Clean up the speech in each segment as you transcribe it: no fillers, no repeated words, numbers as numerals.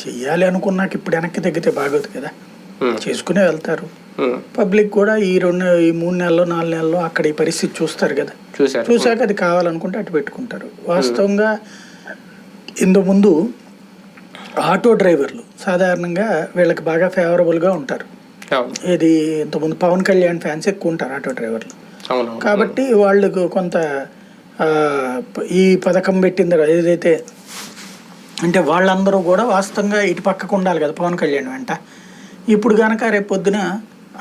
చెయ్యాలి అనుకున్నాక ఇప్పుడు వెనక్కి తగ్గితే బాగోదు కదా, చేసుకునే వెళ్తారు. పబ్లిక్ కూడా ఈ 3 నెలలు 4 నెలలు అక్కడ ఈ పరిస్థితి చూస్తారు కదా, చూశాక అది కావాలనుకుంటే అటు పెట్టుకుంటారు. వాస్తవంగా ఇంతకుముందు ఆటో డ్రైవర్లు సాధారణంగా వీళ్ళకి బాగా ఫేవరబుల్గా ఉంటారు. ఇది ఇంతకుముందు పవన్ కళ్యాణ్ ఫ్యాన్స్ ఎక్కువ ఉంటారు ఆటో డ్రైవర్లు. కాబట్టి వాళ్ళకు కొంత ఈ పథకం పెట్టిన తర్వాత ఏదైతే అంటే వాళ్ళందరూ కూడా వాస్తవంగా ఇటు పక్కకు ఉండాలి కదా పవన్ కళ్యాణ్ వెంట. ఇప్పుడు కనుక రేపు పొద్దున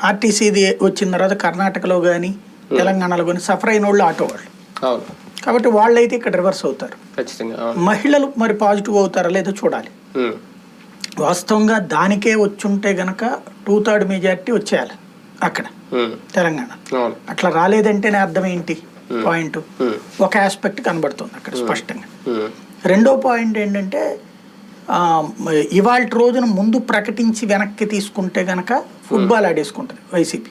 ఆర్టీసీది వచ్చిన తర్వాత కర్ణాటకలో కానీ తెలంగాణలో కానీ సఫర్ అయిన వాళ్ళు ఆటో వాళ్ళు, కాబట్టి వాళ్ళైతే ఇక్కడ రివర్స్ అవుతారు. మహిళలు మరి పాజిటివ్ అవుతారా లేదో చూడాలి. వాస్తవంగా దానికే వచ్చుంటే గనక 2/3 మెజారిటీ వచ్చేయాలి అక్కడ తెలంగాణ. అట్లా రాలేదంటేనే అర్థం ఏంటి? పాయింట్ ఒక ఆస్పెక్ట్ కనబడుతుంది అక్కడ స్పష్టంగా. రెండో పాయింట్ ఏంటంటే ఇవాళ రోజున ముందు ప్రకటించి వెనక్కి తీసుకుంటే గనక ఫుట్బాల్ ఆడేసుకుంటుంది వైసీపీ.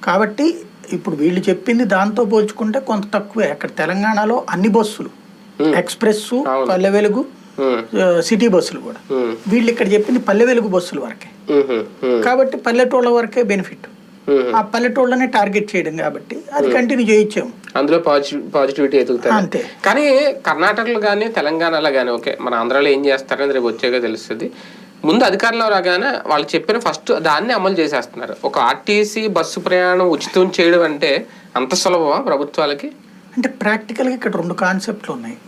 కాబట్టి ఇప్పుడు వీళ్ళు చెప్పింది దాంతో పోల్చుకుంటే కొంత తక్కువే. అక్కడ తెలంగాణలో అన్ని బస్సులు ఎక్స్ప్రెస్, పల్లె వెలుగు, సిటీ బస్సులు కూడా, వీళ్ళు ఇక్కడ చెప్పింది పల్లె వెలుగు బస్సుల వరకే. కాబట్టి పల్లెటూళ్ళ వరకే బెనిఫిట్, ఆ పల్లెటూళ్ళనే టార్గెట్ చేయడం కాబట్టి అది కంటిన్యూ చేయించాము. అందులో పాజిటివిటీ ఎదుగుతాయి అంతే. కానీ కర్ణాటకలో కానీ తెలంగాణలో కానీ ఓకే, మన ఆంధ్రాలో ఏం చేస్తారని రేపు వచ్చాక తెలుస్తుంది. ముందు అధికారంలో రాగానే వాళ్ళు చెప్పిన ఫస్ట్ దాన్ని అమలు చేసేస్తున్నారు. ఒక ఆర్టీసీ బస్సు ప్రయాణం ఉచితం చేయడం అంటే అంత సులభమా ప్రభుత్వాలకి? అంటే ప్రాక్టికల్గా ఇక్కడ 2 కాన్సెప్ట్లు ఉన్నాయి.